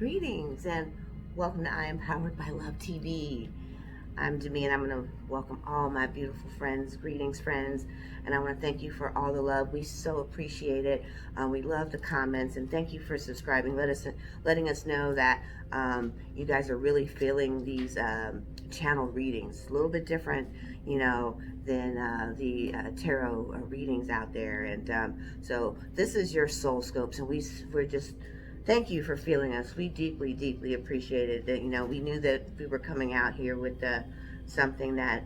Greetings and welcome to I Am Powered by Love TV. I'm Demi and I'm going to welcome all my beautiful friends. Greetings, friends. And I want to thank you for all the love. We so appreciate it. We love the comments and thank you for subscribing. Letting us know that you guys are really feeling these channel readings. A little bit different, than the tarot readings out there. And so this is your soul scopes, and we're just thank you for feeling us. We deeply, deeply appreciated that. We knew that we were coming out here with something that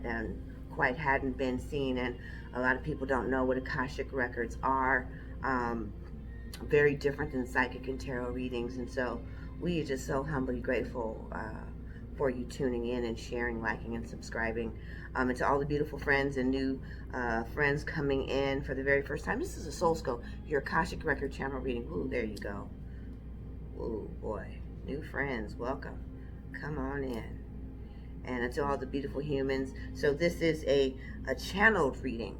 quite hadn't been seen, and a lot of people don't know what Akashic records are. Very different than psychic and tarot readings, and so we are just so humbly grateful for you tuning in and sharing, liking, and subscribing. And to all the beautiful friends and new friends coming in for the very first time, this is a Soul Scope, your Akashic record channel reading. Ooh, there you go. Oh boy, new friends, welcome. Come on in. And to all the beautiful humans, so this is a channeled reading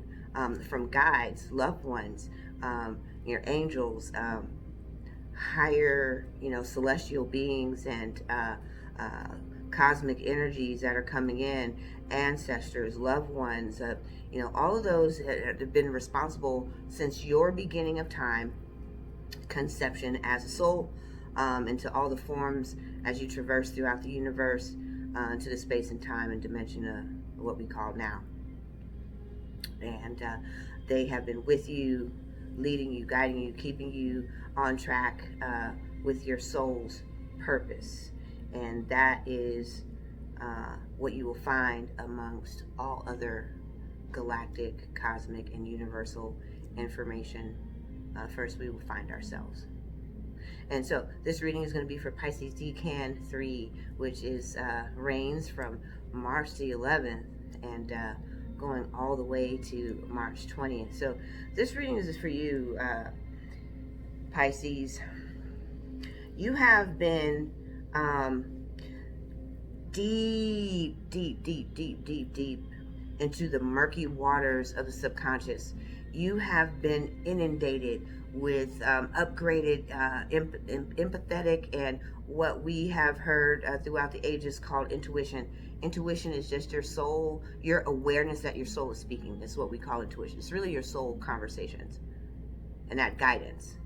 from guides, loved ones, your angels, higher, celestial beings, and cosmic energies that are coming in, ancestors, loved ones, all of those have been responsible since your beginning of time, conception as a soul, into all the forms as you traverse throughout the universe, into the space and time and dimension of what we call now. And they have been with you, leading you, guiding you, keeping you on track with your soul's purpose. And that is what you will find amongst all other galactic, cosmic, and universal information. First, we will find ourselves. And so this reading is going to be for Pisces Decan 3, which is reigns from March the 11th and going all the way to March 20th. So this reading is for you, Pisces. You have been deep into the murky waters of the subconscious. You have been inundated with upgraded empathetic and what we have heard throughout the ages called intuition. Intuition is just your soul, your awareness that your soul is speaking. That's what we call intuition. It's really your soul conversations and that guidance.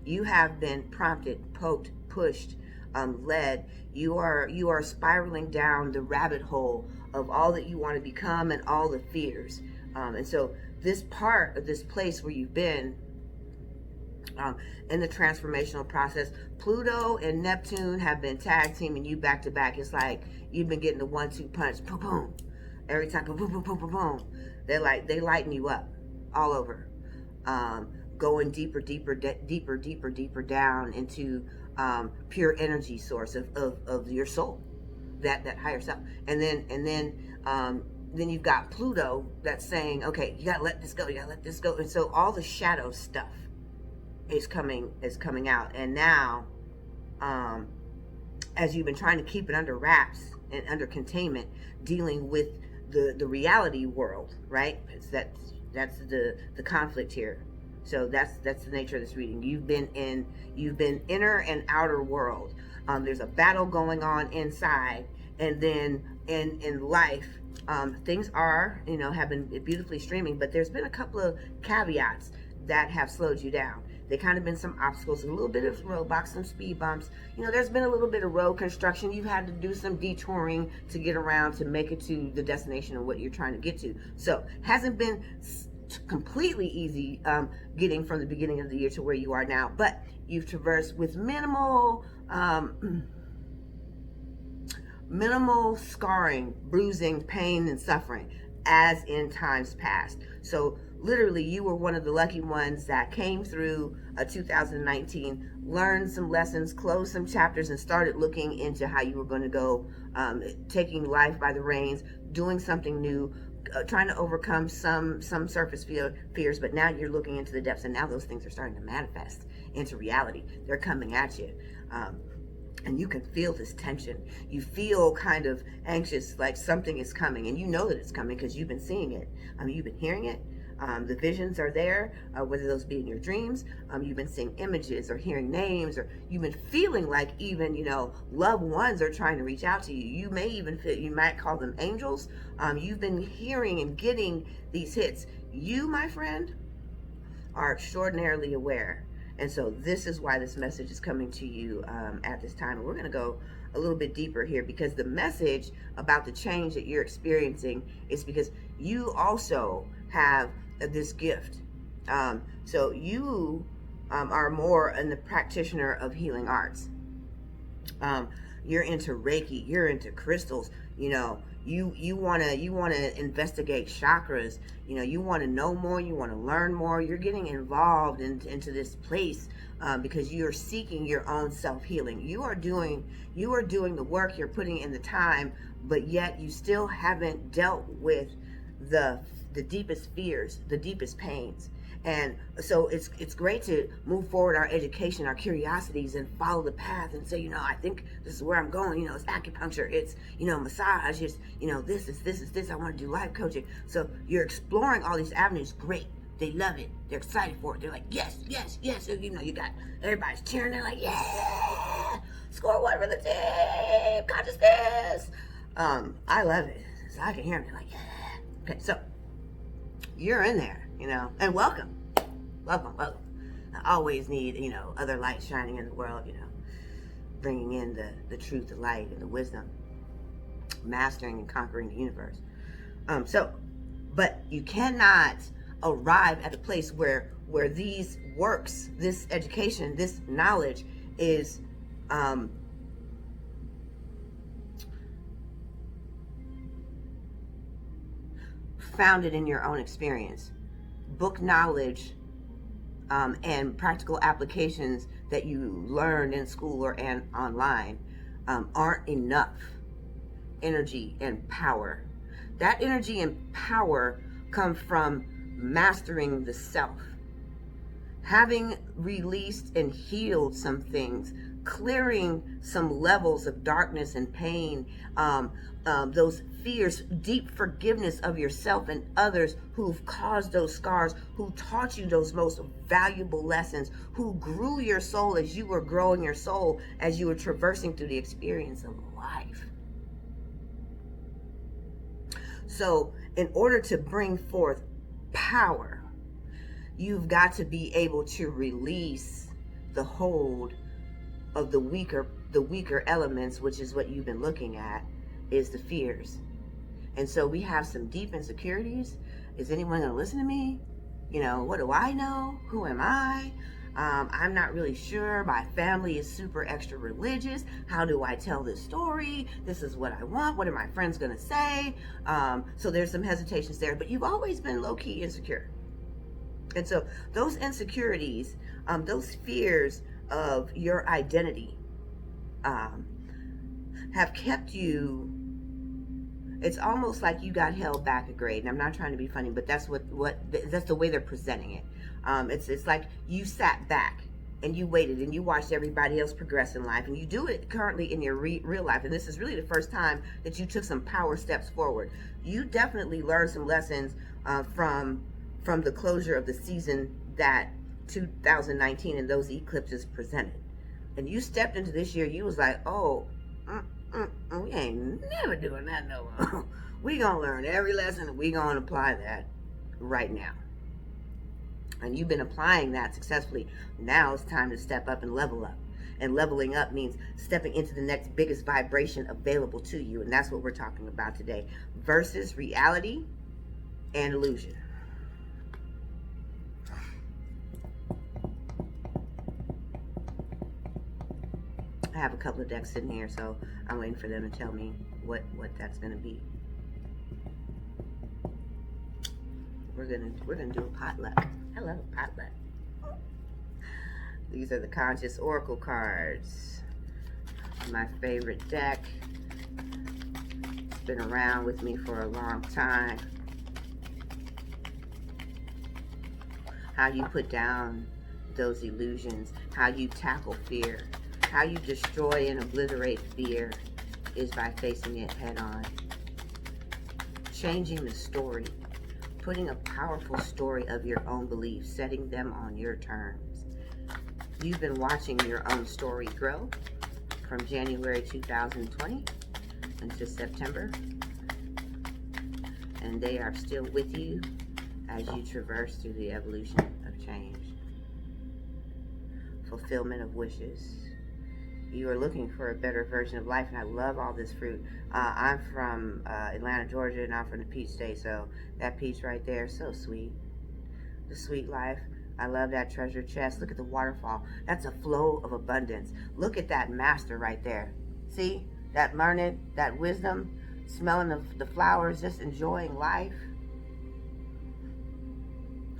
You have been prompted, poked, pushed, led. You are spiraling down the rabbit hole of all that you want to become and all the fears. And so this part of this place where you've been in the transformational process, Pluto and Neptune have been tag teaming you back to back. It's like you've been getting the 1-2 punch, boom, boom, every time, boom, boom, boom, boom, boom, boom. They lighten you up all over, going deeper down into pure energy source of your soul, that higher self. And then you've got Pluto that's saying, okay, you gotta let this go, and so all the shadow stuff is coming out. And now, as you've been trying to keep it under wraps and under containment, dealing with the reality world, right? That's the conflict here. So that's the nature of this reading. You've been inner and outer world. There's a battle going on inside, and then in life, things are have been beautifully streaming, but there's been a couple of caveats that have slowed you down. There kind of been some obstacles, a little bit of roadblocks, some speed bumps. There's been a little bit of road construction. You've had to do some detouring to get around to make it to the destination of what you're trying to get to. So hasn't been completely easy getting from the beginning of the year to where you are now, but you've traversed with minimal scarring, bruising, pain, and suffering as in times past. So literally, you were one of the lucky ones that came through 2019, learned some lessons, closed some chapters, and started looking into how you were going to go, taking life by the reins, doing something new, trying to overcome some surface fears. But now you're looking into the depths, and now those things are starting to manifest into reality. They're coming at you. And you can feel this tension. You feel kind of anxious, like something is coming, and you know that it's coming because you've been seeing it. You've been hearing it. The visions are there, whether those be in your dreams. You've been seeing images or hearing names, or you've been feeling like even, loved ones are trying to reach out to you. You may even feel, you might call them angels. You've been hearing and getting these hits. You, my friend, are extraordinarily aware. And so this is why this message is coming to you at this time. And we're going to go a little bit deeper here, because the message about the change that you're experiencing is because you also have this gift. So you are more in the practitioner of healing arts. You're into Reiki, you're into crystals, you want to investigate chakras, you want to know more, you want to learn more. You're getting involved into this place because you're seeking your own self-healing. You are doing the work, you're putting in the time, but yet you still haven't dealt with the deepest fears, the deepest pains. And so it's great to move forward our education, our curiosities, and follow the path and say, I think this is where I'm going. It's acupuncture, it's, massage, it's, this is this. I want to do life coaching. So you're exploring all these avenues. Great. They love it. They're excited for it. They're like, yes, yes, yes. So, you got everybody's cheering. They're like, yeah, score one for the team, consciousness. I love it. So I can hear them. They're like, yeah. Okay, so you're in there. And welcome. I always need, other light shining in the world, bringing in the truth, the light, and the wisdom, mastering and conquering the universe. But you cannot arrive at a place where these works, this education, this knowledge is founded in your own experience. Book knowledge and practical applications that you learned in school or online aren't enough energy and power. That energy and power come from mastering the self, having released and healed some things, clearing some levels of darkness and pain, those fears, deep forgiveness of yourself and others who've caused those scars, who taught you those most valuable lessons, who grew your soul as you were growing your soul, as you were traversing through the experience of life. So in order to bring forth power, you've got to be able to release the hold of the weaker elements, which is what you've been looking at, is the fears. And so we have some deep insecurities. Is anyone going to listen to me? What do I know? Who am I? I'm not really sure. My family is super extra religious. How do I tell this story? This is what I want. What are my friends going to say? So there's some hesitations there, but you've always been low-key insecure. And so those insecurities, those fears of your identity have kept you. It's almost like you got held back a grade. And I'm not trying to be funny, but that's that's the way they're presenting it. It's like you sat back and you waited and you watched everybody else progress in life, and you do it currently in your real life. And this is really the first time that you took some power steps forward. You definitely learned some lessons from the closure of the season that 2019 and those eclipses presented. And you stepped into this year, you was like, we ain't never doing that no more. We gonna learn every lesson and we gonna apply that right now. And you've been applying that successfully. Now it's time to step up and level up. And leveling up means stepping into the next biggest vibration available to you. And that's what we're talking about today. Versus reality and illusion. I have a couple of decks sitting here, so I'm waiting for them to tell me what that's gonna be. We're gonna do a potluck. Hello, potluck. These are the Conscious Oracle cards. My favorite deck. It's been around with me for a long time. How you put down those illusions, how you tackle fear, how you destroy and obliterate fear is by facing it head on. Changing the story, putting a powerful story of your own beliefs, setting them on your terms. You've been watching your own story grow from January 2020 into September, and they are still with you as you traverse through the evolution of change. Fulfillment of wishes. You are looking for a better version of life, and I love all this fruit. I'm from Atlanta, Georgia, and I'm from the peach state, so that peach right there is so sweet. The sweet life. I love that treasure chest. Look at the waterfall. That's a flow of abundance. Look at that master right there. See? That learned, that wisdom, smelling the flowers, just enjoying life.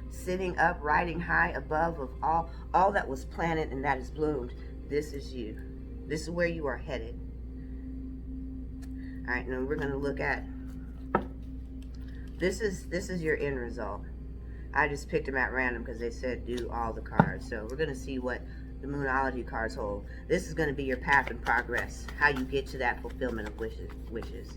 Sitting up, riding high above of all that was planted and that is bloomed. This is you. This is where you are headed. All right, now we're going to look at, this is your end result. I just picked them at random because they said do all the cards. So we're going to see what the Moonology cards hold. This is going to be your path and progress, how you get to that fulfillment of wishes.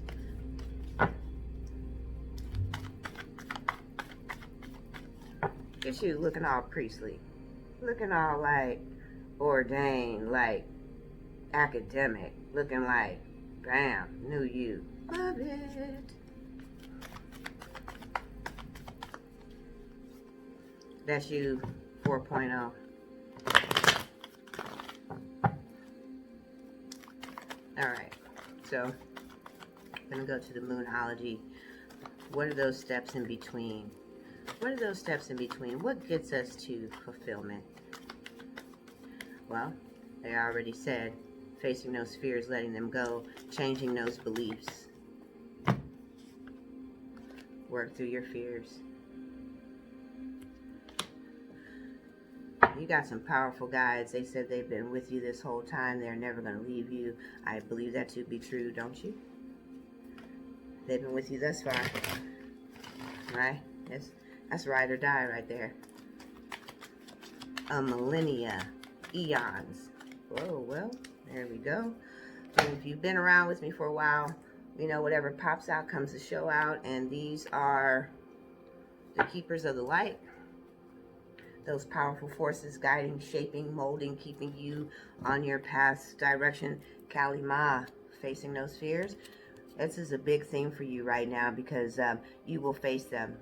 Get you looking all priestly, looking all like ordained, like academic, looking like, bam, knew you. Love it. That's you 4.0. All right, so I'm going to go to the Moonology. What are those steps in between? What are those steps in between? What gets us to fulfillment? Well, they already said, facing those fears, letting them go, changing those beliefs. Work through your fears. You got some powerful guides. They said they've been with you this whole time. They're never going to leave you. I believe that to be true, don't you? They've been with you thus far. Right? That's ride or die right there. A millennia. Eons. Whoa, well, there we go. And if you've been around with me for a while, you know, whatever pops out comes to show out. And these are the keepers of the light. Those powerful forces guiding, shaping, molding, keeping you on your path's direction. Kali Ma, facing those fears. This is a big thing for you right now because you will face them.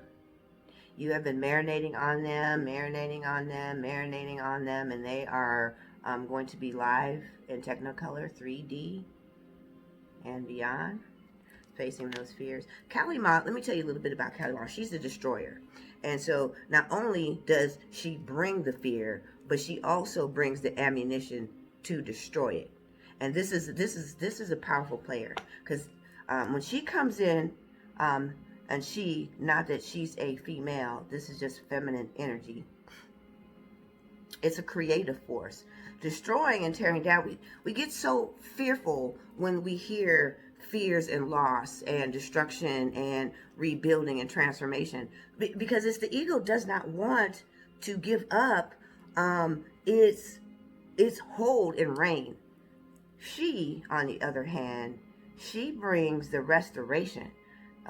You have been marinating on them, and they are going to be live in Technicolor 3D and beyond. Facing those fears. Kali Ma, let me tell you a little bit about Kali Ma. She's the destroyer. And so not only does she bring the fear, but she also brings the ammunition to destroy it. And this is a powerful player because when she comes in, and she, not that she's a female, this is just feminine energy. It's a creative force. Destroying and tearing down. We get so fearful when we hear fears and loss and destruction and rebuilding and transformation. Because it's the ego does not want to give up its hold and reign. She, on the other hand, she brings the restoration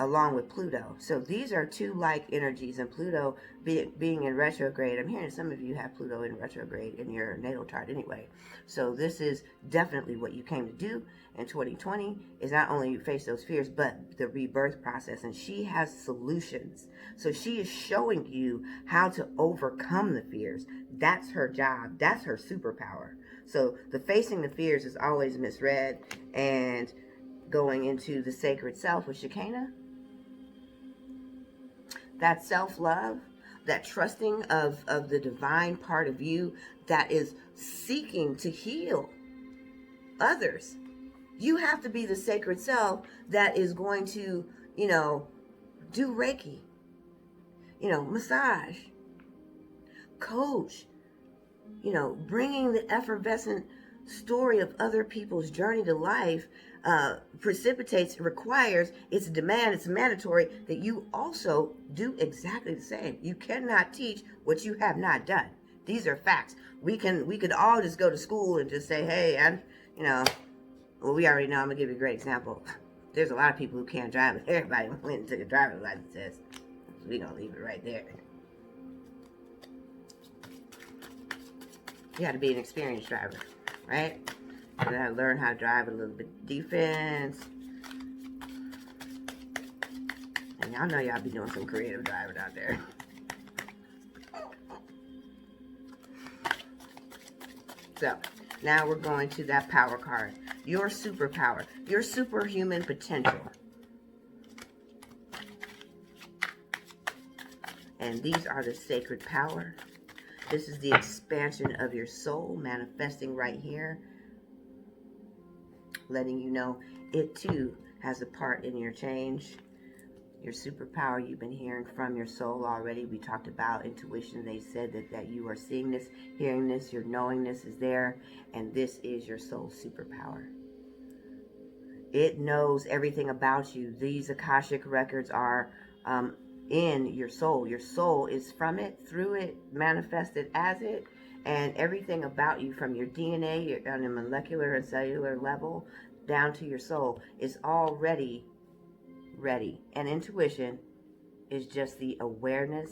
along with Pluto. So these are two like energies, and Pluto being in retrograde. I'm hearing some of you have Pluto in retrograde in your natal chart anyway. So this is definitely what you came to do in 2020, is not only face those fears, but the rebirth process. And she has solutions. So she is showing you how to overcome the fears. That's her job. That's her superpower. So the facing the fears is always misread, and going into the sacred self with Shekinah, that self-love, that trusting of the divine part of you that is seeking to heal others. You have to be the sacred self that is going to, do Reiki, massage, coach, bringing the effervescent story of other people's journey to life requires, it's a demand, it's mandatory that you also do exactly the same. You cannot teach what you have not done. These are facts. We could all just go to school and just say, hey, well, we already know. I'm gonna give you a great example. There's a lot of people who can't drive, but everybody went and took a driver's license test. So we're going to leave it right there. You got to be an experienced driver, right? You got to learn how to drive a little bit defense. And y'all know y'all be doing some creative driving out there. So, now we're going to that power card. Your superpower. Your superhuman potential. And these are the sacred power. This is the expansion of your soul manifesting right here. Letting you know it too has a part in your change. Your superpower, you've been hearing from your soul already. We talked about intuition. They said that you are seeing this, hearing this, your knowingness is there, and this is your soul superpower. It knows everything about you. These Akashic records are in your soul. Your soul is from it, through it, manifested as it, and everything about you from your DNA on a molecular and cellular level down to your soul is already ready. And intuition is just the awareness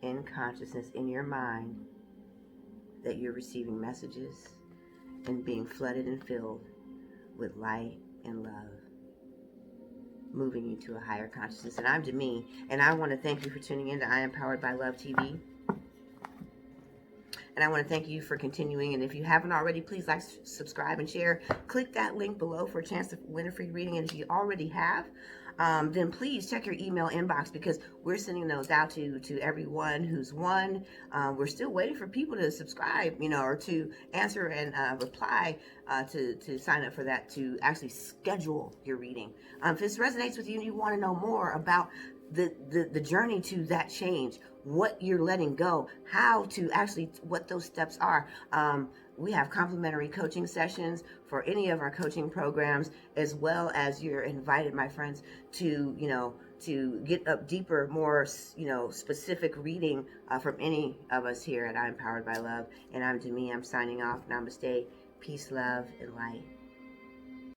in consciousness in your mind that you're receiving messages and being flooded and filled with light and love, moving you to a higher consciousness. And I'm Demi, and I want to thank you for tuning in to I Am Powered by Love TV. And I want to thank you for continuing. And if you haven't already, please like, subscribe, and share. Click that link below for a chance to win a free reading. And if you already have, then please check your email inbox, because we're sending those out to everyone who's won. We're still waiting for people to subscribe, or to answer and reply to sign up for that, to actually schedule your reading. If this resonates with you and you want to know more about the journey to that change, what you're letting go, how to actually, what those steps are. We have complimentary coaching sessions for any of our coaching programs, as well as you're invited, my friends, to, to get up deeper, more, specific reading from any of us here at I'm Powered by Love. And I'm Demi. I'm signing off. Namaste. Peace, love, and light.